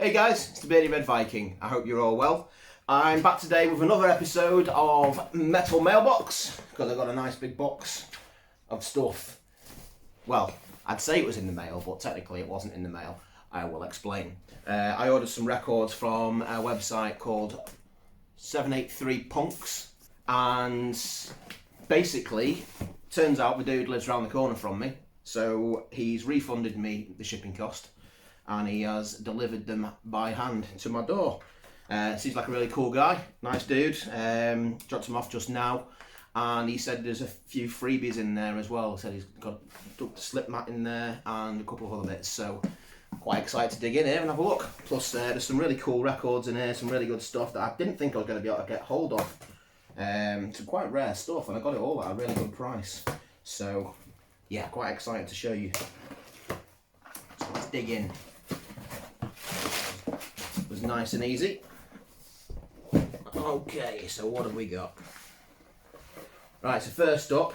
Hey guys, it's the Beardy Red Viking. I hope you're all well. I'm back today with another episode of Metal Mailbox, because I've got a nice big box of stuff. Well, I'd say it was in the mail, but technically it wasn't in the mail. I will explain. I ordered some records from a website called 783 Punks, and basically, turns out the dude lives around the corner from me, so he's refunded me the shipping cost, and he has delivered them by hand to my door. Seems like a really cool guy, nice dude. Dropped him off just now, and he said there's a few freebies in there as well. He said he's got a slip mat in there and a couple of other bits, so quite excited to dig in here and have a look. Plus there's some really cool records in here, some really good stuff that I didn't think I was going to be able to get hold of. Some quite rare stuff, and I got it all at a really good price. So yeah, quite excited to show you. So let's dig in. It was nice and easy. Okay, so what have we got? Right, so first up,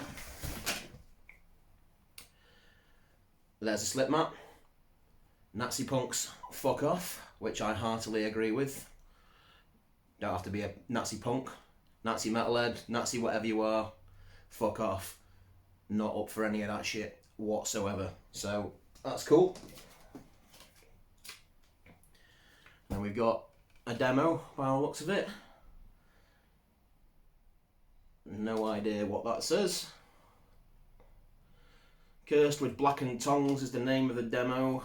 there's a slip mat. Nazi punks, fuck off, which I heartily agree with. Don't have to be a Nazi punk, Nazi metalhead, Nazi whatever you are, fuck off. Not up for any of that shit whatsoever. So that's cool. And we've got a demo by the looks of it. No idea what that says. Cursed with Blackened Tongues is the name of the demo.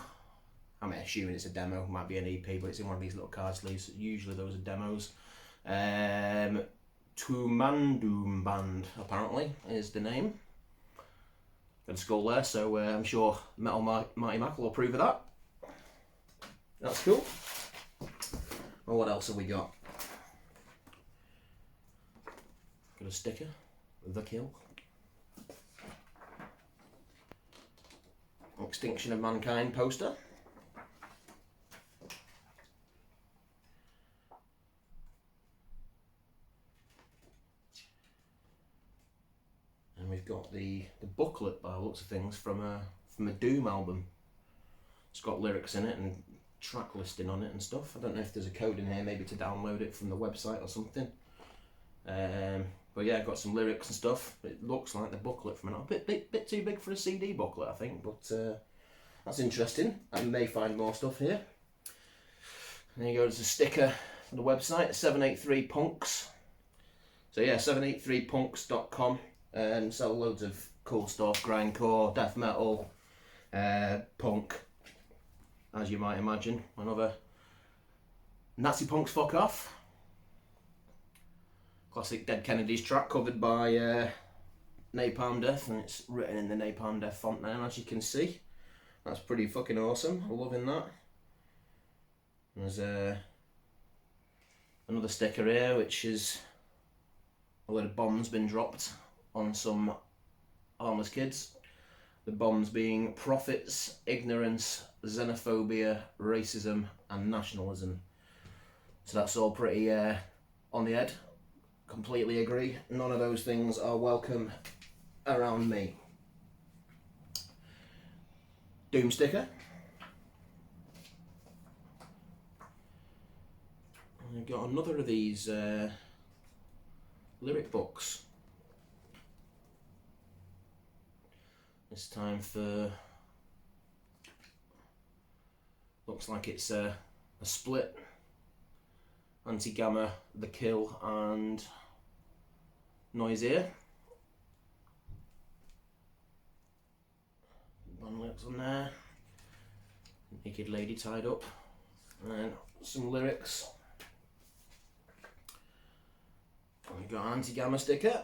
I'm assuming it's a demo, it might be an EP, but it's in one of these little card sleeves. Usually those are demos. Tumandum Band, apparently, is the name. Got a skull there, so I'm sure Metal Mighty Mac will approve of that. That's cool. Well, what else have we got? Got a sticker, The Kill. Extinction of Mankind poster. And we've got the booklet by the looks of things from a Doom album. It's got lyrics in it and track listing on it and stuff. I don't know if there's a code in here, maybe to download it from the website or something. But yeah, got some lyrics and stuff. It looks like the booklet from it. A bit too big for a CD booklet, I think, but that's interesting. I may find more stuff here. And there you go, there's a sticker for the website, 783 Punks. So yeah, 783punks.com, and sell loads of cool stuff, grindcore, death metal, punk, as you might imagine. Another Nazi punks fuck off. Classic Dead Kennedys track covered by Napalm Death, and it's written in the Napalm Death font there, as you can see. That's pretty fucking awesome. I'm loving that. There's another sticker here, which is a load of bombs been dropped on some harmless kids. The bombs being profits, ignorance, xenophobia, racism, and nationalism. So that's all pretty on the head. Completely agree. None of those things are welcome around me. Doom sticker. I've got another of these lyric books. This time for, looks like it's a split. Anti-Gamma, The Kill, and Noisier. One lips on there. Naked lady tied up. And some lyrics. We've got an Anti-Gamma sticker.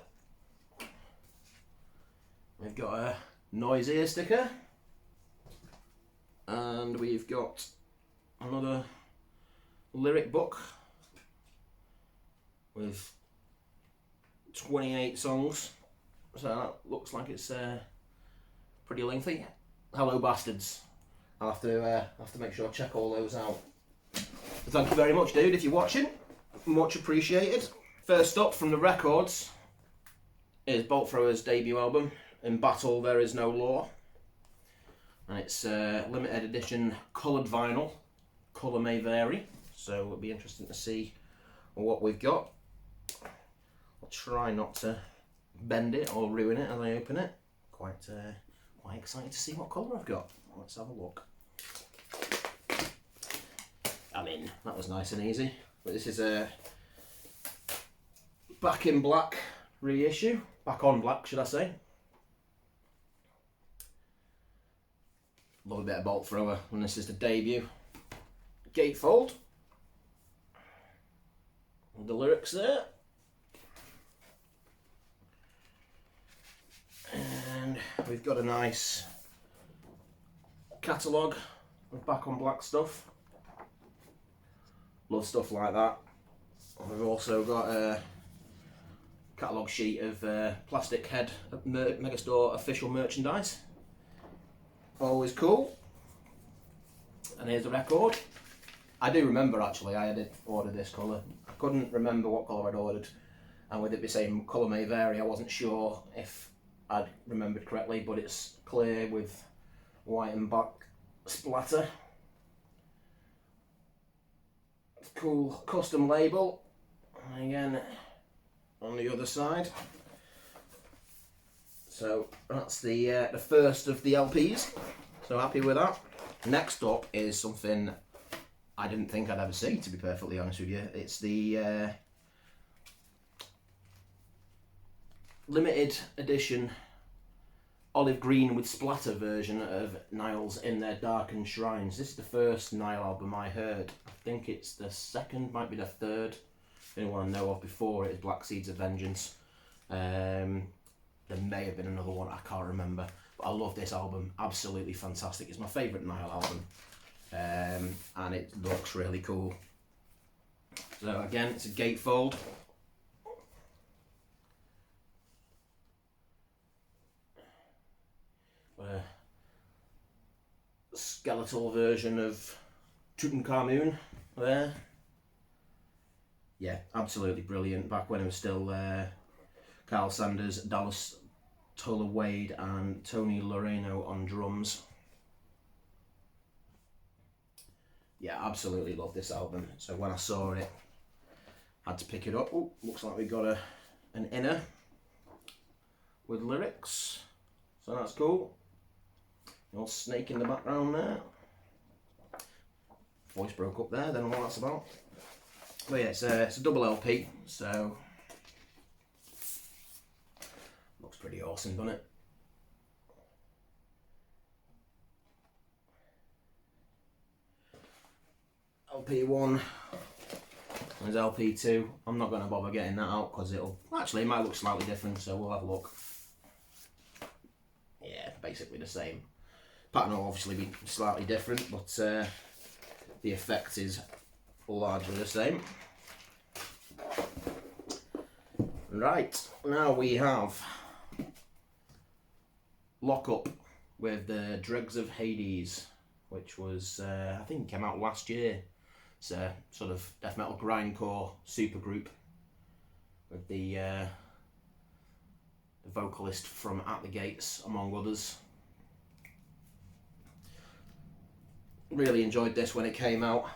We've got a Noisier sticker. And we've got another lyric book with 28 songs, so that looks like it's pretty lengthy. Hello bastards. I'll have to make sure I check all those out. Thank you very much, dude, if you're watching. Much appreciated. First up from the records is Bolt Thrower's debut album, In Battle There Is No Law. And it's limited edition coloured vinyl. colour may vary, so it'll be interesting to see what we've got. I'll try not to bend it or ruin it as I open it. Quite excited to see what colour I've got. Let's have a look. I'm in. That was nice and easy. But this is a Back in Black reissue. Back on Black, should I say. Love a bit of bolt thrower, and this is the debut. Gatefold. And the lyrics there. And we've got a nice catalogue of Back on Black stuff. Love stuff like that. We've also got a catalogue sheet of Plastic Head Megastore official merchandise. Always cool. And here's the record. I do remember actually I had ordered this colour. I couldn't remember what colour I'd ordered, and with it the same colour may vary, I wasn't sure if I'd remembered correctly, but it's clear with white and black splatter. Cool custom label. And again on the other side. So that's the first of the LPs. So happy with that. Next up is something I didn't think I'd ever see, to be perfectly honest with you. It's the limited edition olive green with splatter version of Nile's In Their Darkened Shrines. This is the first Nile album I heard. I think it's the second, might be the third. The only one I know of before it is Black Seeds of Vengeance. There may have been another one, I can't remember. But I love this album, absolutely fantastic. It's my favourite Nile album. And it looks really cool. So again, it's a gatefold. A skeletal version of Tutankhamun there. Yeah, absolutely brilliant. Back when it was still Carl Sanders, Dallas Toller Wade and Tony Loreno on drums. Yeah, absolutely love this album. So when I saw it, I had to pick it up. Oh, looks like we got an inner with lyrics. So that's cool. Little snake in the background there. Voice broke up there, don't know what that's about. But yeah, it's a double LP, so looks pretty awesome, doesn't it? LP1 and LP2. I'm not going to bother getting that out because it might look slightly different, so we'll have a look. Yeah, basically the same. Pattern will obviously be slightly different, but the effect is largely the same. Right, now we have Lock Up with the Dregs of Hades, which was, I think came out last year. It's a sort of death metal grindcore supergroup with the vocalist from At the Gates, among others. Really enjoyed this when it came out,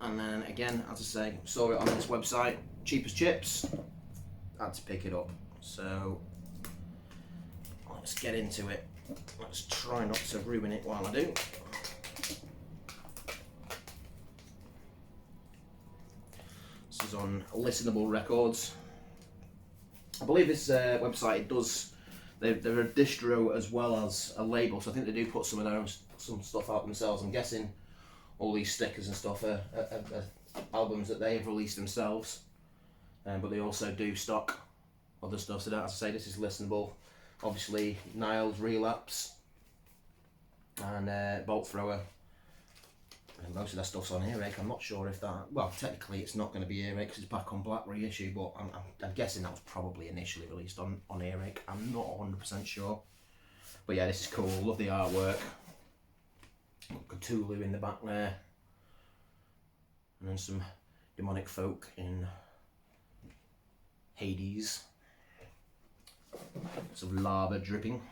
and then again, as I say, saw it on this website, cheap as chips, had to pick it up. So let's get into it. Let's try not to ruin it while I do. This is on Listenable Records. I believe this website they're a distro as well as a label, so I think they do put some of their own stuff out themselves. I'm guessing all these stickers and stuff are albums that they have released themselves, but they also do stock other stuff. So that, as I say, this is listenable. Obviously, Nile's Relapse and Bolt Thrower. And most of their stuff's on Earache. I'm not sure if that. Well, technically, it's not going to be Earache because it's Back on Black reissue, but I'm guessing that was probably initially released on Earache. I'm not 100% sure. But yeah, this is cool. Love the artwork. Cthulhu in the back there, and then some demonic folk in Hades, some lava dripping.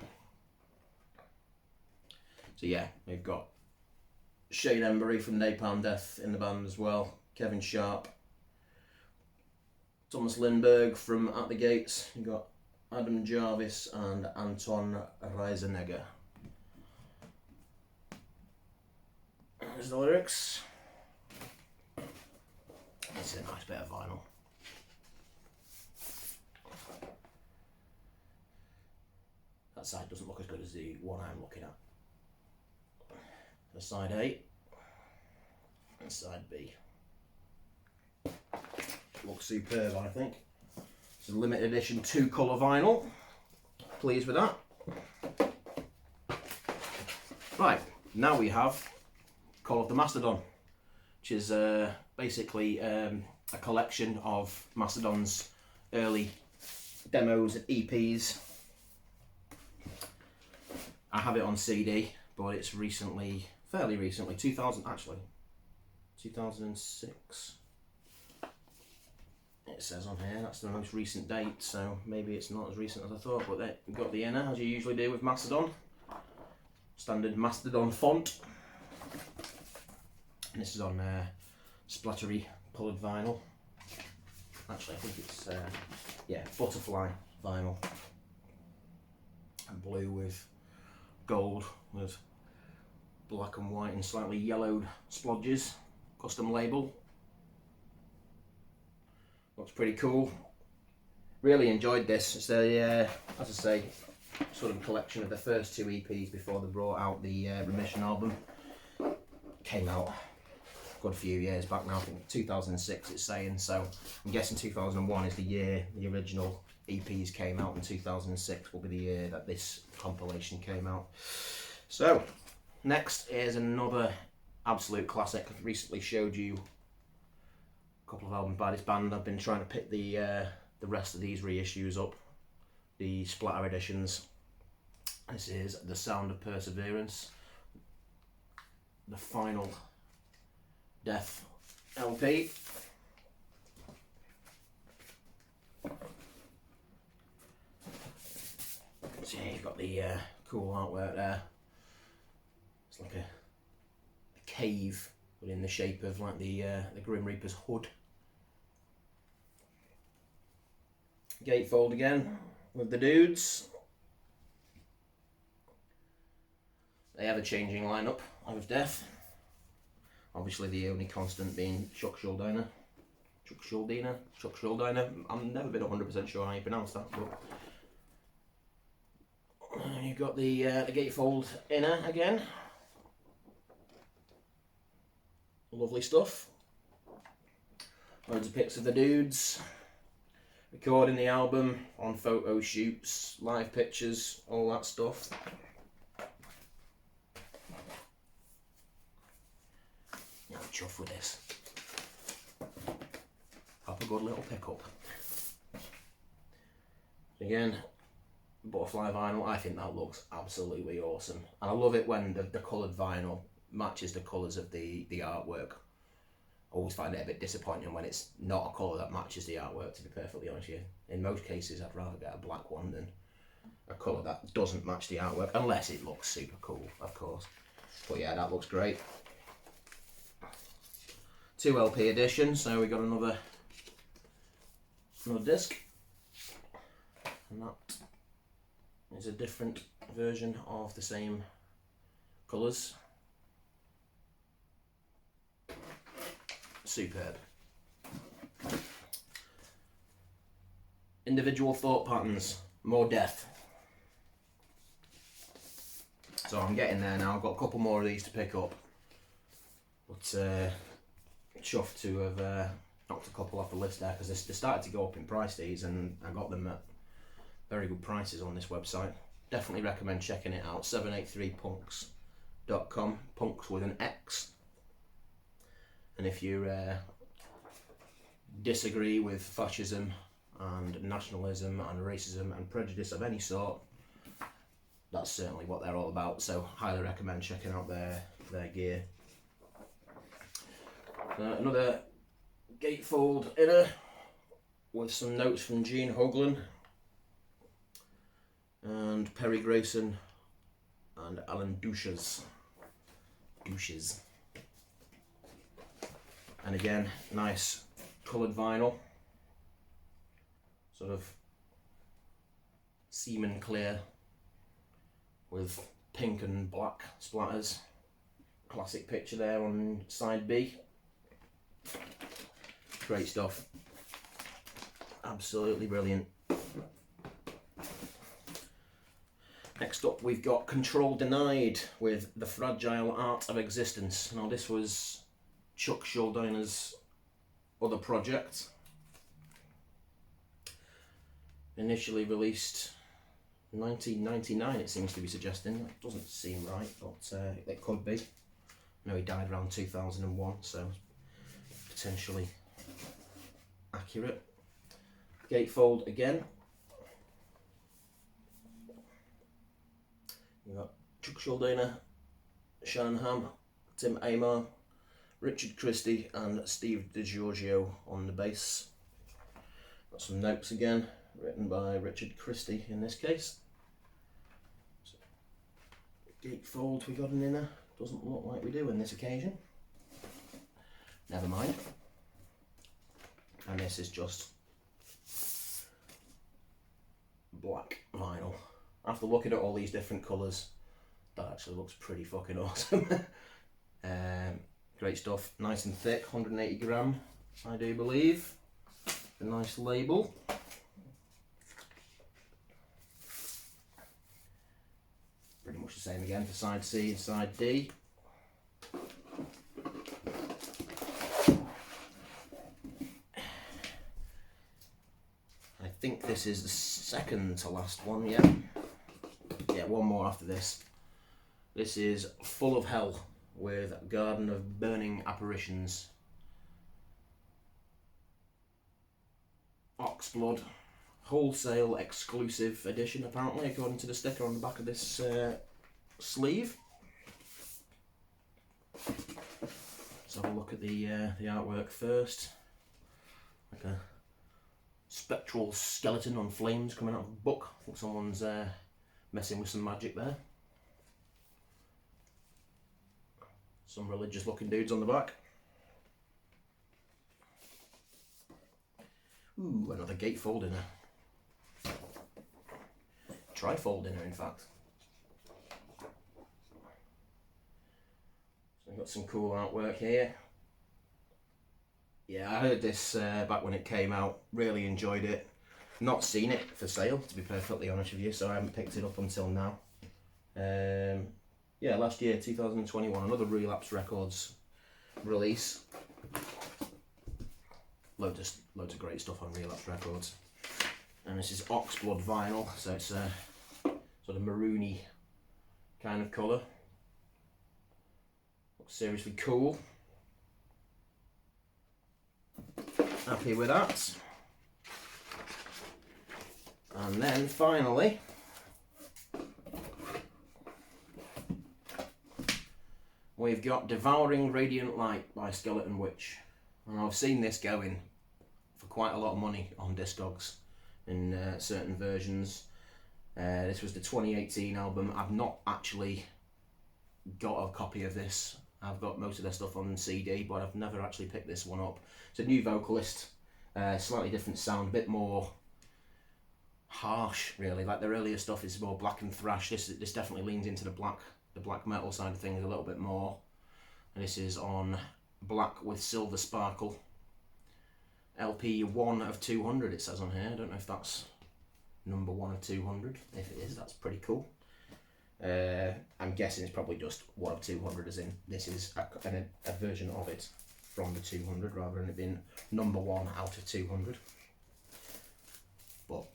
So yeah, we've got Shane Embury from Napalm Death in the band as well. Kevin Sharp. Thomas Lindberg from At the Gates. You've got Adam Jarvis and Anton Reisenegger. There's the lyrics. This is a nice bit of vinyl. That side doesn't look as good as the one I'm looking at. The side A and side B. Looks superb, I think. It's a limited edition 2-colour vinyl. Pleased with that. Right, now we have Call of the Mastodon, which is basically a collection of Mastodon's early demos and EPs. I have it on CD, but it's recently, fairly recently, 2006. It says on here, that's the most recent date, so maybe it's not as recent as I thought, but we've got the inner, as you usually do with Mastodon. Standard Mastodon font. And this is on splattery coloured vinyl. Actually, I think it's, yeah, butterfly vinyl. And blue with gold, with black and white and slightly yellowed splodges. Custom label. Looks pretty cool. Really enjoyed this. It's a, as I say, sort of collection of the first 2 EPs before they brought out the Remission album. Came out a good few years back now, I think 2006 it's saying, so I'm guessing 2001 is the year the original EPs came out, and 2006 will be the year that this compilation came out. So, next is another absolute classic. I've recently showed you couple of albums by this band. I've been trying to pick the rest of these reissues up, the splatter editions. This is The Sound of Perseverance, the final Death LP. So yeah, you've got the cool artwork there. It's like a cave, but in the shape of like the Grim Reaper's hood. Gatefold again with the dudes. They have a changing lineup of Death. Obviously the only constant being Chuck Schuldiner. I've never been 100% sure how you pronounce that, but you've got the gatefold inner again. Lovely stuff. Loads of pics of the dudes. Recording the album, on photo shoots, live pictures, all that stuff. Yeah, I'm chuffed with this. Have a good little pickup. Again, butterfly vinyl, I think that looks absolutely awesome. And I love it when the coloured vinyl matches the colours of the artwork. I always find it a bit disappointing when it's not a colour that matches the artwork, to be perfectly honest with you. In most cases, I'd rather get a black one than a colour that doesn't match the artwork, unless it looks super cool, of course. But yeah, that looks great. 2 LP edition, so we got another disc. And that is a different version of the same colours. Superb. Individual Thought Patterns, more Death. So I'm getting there now. I've got a couple more of these to pick up, but chuffed to have knocked a couple off the list there, because they started to go up in price, these, and I got them at very good prices on this website. Definitely recommend checking it out. 783punks.com, punks with an X. And if you disagree with fascism and nationalism and racism and prejudice of any sort, that's certainly what they're all about. So highly recommend checking out their gear. Another gatefold inner with some notes from Gene Hoglan and Perry Grayson and Alan Douches. And again, nice coloured vinyl, sort of semen clear with pink and black splatters. Classic picture there on side B. Great stuff. Absolutely brilliant. Next up we've got Control Denied with The Fragile Art of Existence. Now this was Chuck Schuldiner's other project. Initially released 1999, it seems to be suggesting. That doesn't seem right, but it could be. I know he died around 2001, so potentially accurate. Gatefold again. You've got Chuck Schuldiner, Shannon Ham, Tim Amar, Richard Christie and Steve DiGiorgio on the bass. Got some notes again, written by Richard Christie in this case. So, gatefold we got an inner. Doesn't look like we do on this occasion. Never mind. And this is just black vinyl. After looking at all these different colours, that actually looks pretty fucking awesome. Great stuff, nice and thick, 180 gram, I do believe. A nice label. Pretty much the same again for side C and side D. I think this is the second to last one, yeah. Yeah, one more after this. This is Full of Hell with Garden of Burning Apparitions. Oxblood, wholesale exclusive edition apparently, according to the sticker on the back of this sleeve. Let's have a look at the artwork first. Like a spectral skeleton on flames coming out of a book. I think someone's messing with some magic there. Some religious looking dudes on the back. Ooh, another gatefold inner. Trifold inner, in fact. So we've got some cool artwork here. Yeah, I heard this back when it came out. Really enjoyed it. Not seen it for sale, to be perfectly honest with you, so I haven't picked it up until now. Yeah, last year, 2021, another Relapse Records release. Loads of great stuff on Relapse Records. And this is Oxblood vinyl, so it's a sort of maroony kind of colour. Looks seriously cool. Happy with that. And then finally, we've got Devouring Radiant Light by Skeleton Witch. And I've seen this going for quite a lot of money on Discogs in certain versions. This was the 2018 album. I've not actually got a copy of this. I've got most of their stuff on CD, but I've never actually picked this one up. It's a new vocalist, slightly different sound, a bit more harsh really. Like their earlier stuff is more black and thrash. This definitely leans into the black metal side of things a little bit more. And this is on Black with Silver Sparkle. LP 1 of 200 it says on here. I don't know if that's number 1 of 200. If it is, that's pretty cool. I'm guessing it's probably just 1 of 200, as in this is a version of it from the 200 rather than it being number 1 out of 200. But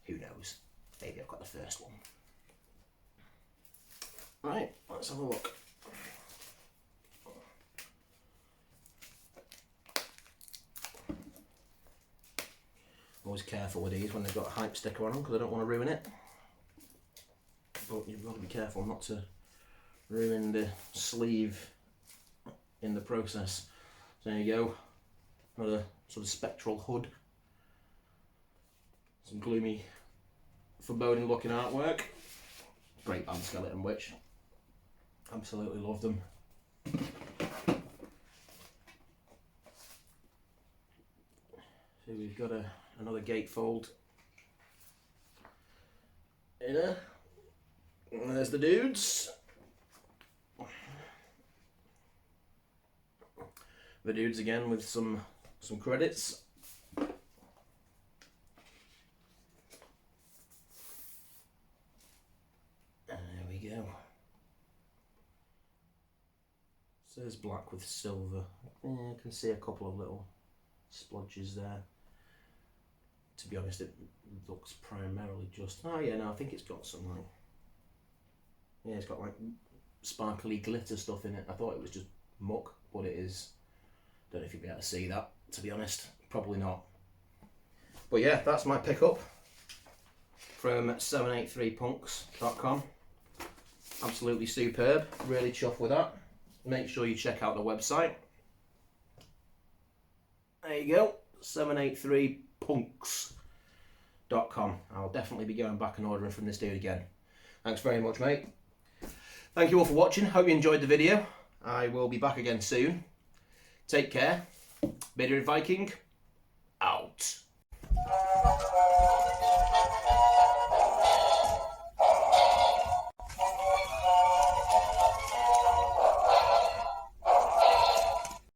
who knows? Maybe I've got the first one. Right, let's have a look. Always careful with these when they've got a hype sticker on them because I don't want to ruin it. But you've got to be careful not to ruin the sleeve in the process. So there you go. Another sort of spectral hood. Some gloomy, foreboding looking artwork. Great band, Skeleton Witch. Absolutely love them. we've got another gatefold inner. And there's the dudes. The dudes again with some credits. There we go. So there's black with silver. You can see a couple of little splodges there. To be honest, it looks primarily just... Oh yeah, no, I think it's got some like... Yeah, it's got like sparkly glitter stuff in it. I thought it was just muck, but it is. Don't know if you'll be able to see that, to be honest. Probably not. But yeah, that's my pickup from 783punks.com. Absolutely superb. Really chuffed with that. Make sure you check out the website. There you go, 783punks.com. I'll definitely be going back and ordering from this dude again. Thanks very much, mate. Thank you all for watching. Hope you enjoyed the video. I will be back again soon. Take care. Better Viking.